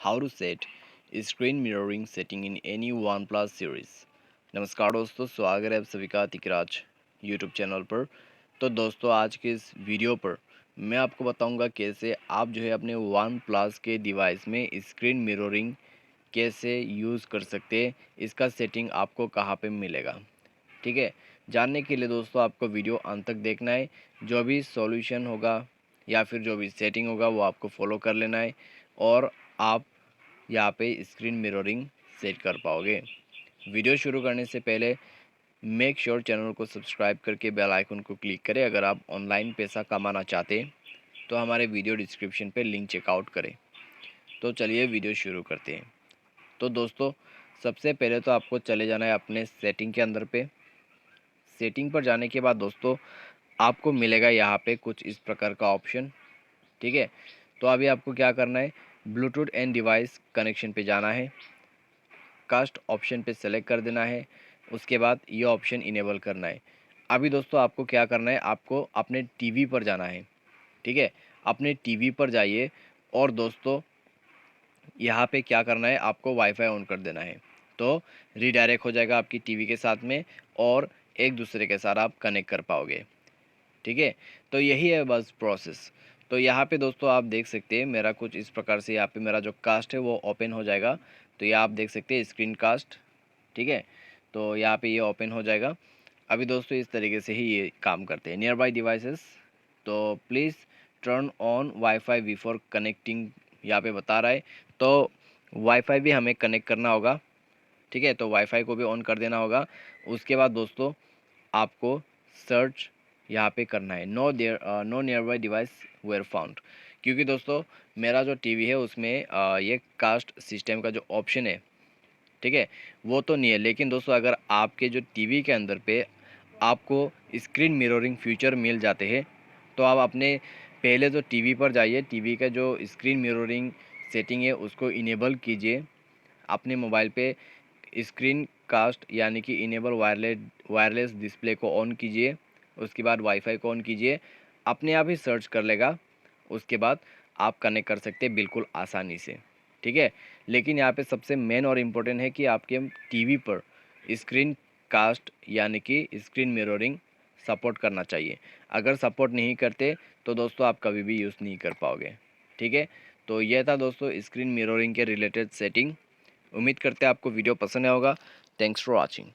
How to set screen mirroring setting in any OnePlus series। नमस्कार दोस्तों, स्वागत है आप सभी का तिकराज यूट्यूब चैनल पर। तो दोस्तों, आज के इस वीडियो पर मैं आपको बताऊंगा कैसे आप जो है अपने OnePlus के डिवाइस में स्क्रीन मिररिंग कैसे यूज़ कर सकते हैं। इसका सेटिंग आपको कहाँ पे मिलेगा, ठीक है। जानने के लिए दोस्तों आपको वीडियो अंत तक देखना है। जो भी सॉल्यूशन होगा या फिर जो भी सेटिंग होगा वो आपको फॉलो कर लेना है और आप यहाँ पे स्क्रीन मिररिंग सेट कर पाओगे। वीडियो शुरू करने से पहले मेक श्योर चैनल को सब्सक्राइब करके बेल आइकन को क्लिक करें। अगर आप ऑनलाइन पैसा कमाना चाहते हैं तो हमारे वीडियो डिस्क्रिप्शन पे लिंक चेकआउट करें। तो चलिए वीडियो शुरू करते हैं। तो दोस्तों, सबसे पहले तो आपको चले जाना है अपने सेटिंग के अंदर पे। सेटिंग पर जाने के बाद दोस्तों आपको मिलेगा यहाँ पे कुछ इस प्रकार का ऑप्शन, ठीक है। तो अभी आपको क्या करना है, ब्लूटूथ एंड डिवाइस कनेक्शन पे जाना है, कास्ट ऑप्शन पे सेलेक्ट कर देना है, उसके बाद ये ऑप्शन इनेबल करना है। अभी दोस्तों आपको क्या करना है, आपको अपने टीवी पर जाना है, ठीक है। अपने टीवी पर जाइए और दोस्तों यहाँ पे क्या करना है, आपको वाईफाई ऑन कर देना है। तो रीडायरेक्ट हो जाएगा आपकी टीवी के साथ में और एक दूसरे के साथ आप कनेक्ट कर पाओगे, ठीक है। तो यही है बस प्रोसेस। तो यहाँ पे दोस्तों आप देख सकते हैं मेरा कुछ इस प्रकार से यहाँ पे मेरा जो कास्ट है वो ओपन हो जाएगा। तो ये आप देख सकते हैं स्क्रीन कास्ट, ठीक है। तो यहाँ पे ये ओपन हो जाएगा। अभी दोस्तों इस तरीके से ही ये काम करते हैं। नियर बाई डिवाइसेस, तो please turn on wifi before connecting, यहाँ पे बता रहा है। तो वाईफाई भी हमें कनेक्ट करना होगा, ठीक है। तो वाईफाई को भी ऑन कर देना होगा। उसके बाद दोस्तों आपको सर्च यहाँ पे करना है, no nearby device were found. क्योंकि दोस्तों मेरा जो टीवी है उसमें ये कास्ट सिस्टम का जो ऑप्शन है, ठीक है, वो तो नहीं है। लेकिन दोस्तों अगर आपके जो टीवी के अंदर पे आपको स्क्रीन मिररिंग फीचर मिल जाते हैं तो आप अपने पहले तो टीवी पर जाइए, टीवी का जो स्क्रीन मिररिंग सेटिंग है उसको इनेबल कीजिए अपने मोबाइल पे। स्क्रीन कास्ट यानी कि इनेबल वायरलेस डिस्प्ले को ऑन कीजिए, उसके बाद वाईफाई को ऑन कीजिए, अपने आप ही सर्च कर लेगा। उसके बाद आप कनेक्ट कर सकते हैं बिल्कुल आसानी से, ठीक है। लेकिन यहाँ पे सबसे मेन और इम्पोर्टेंट है कि आपके टीवी पर स्क्रीन कास्ट यानी कि स्क्रीन मिररिंग सपोर्ट करना चाहिए। अगर सपोर्ट नहीं करते तो दोस्तों आप कभी भी यूज़ नहीं कर पाओगे, ठीक है। तो यह था दोस्तों स्क्रीन मिररिंग के रिलेटेड सेटिंग। उम्मीद करते हैं आपको वीडियो पसंद आया होगा। Thanks for watching.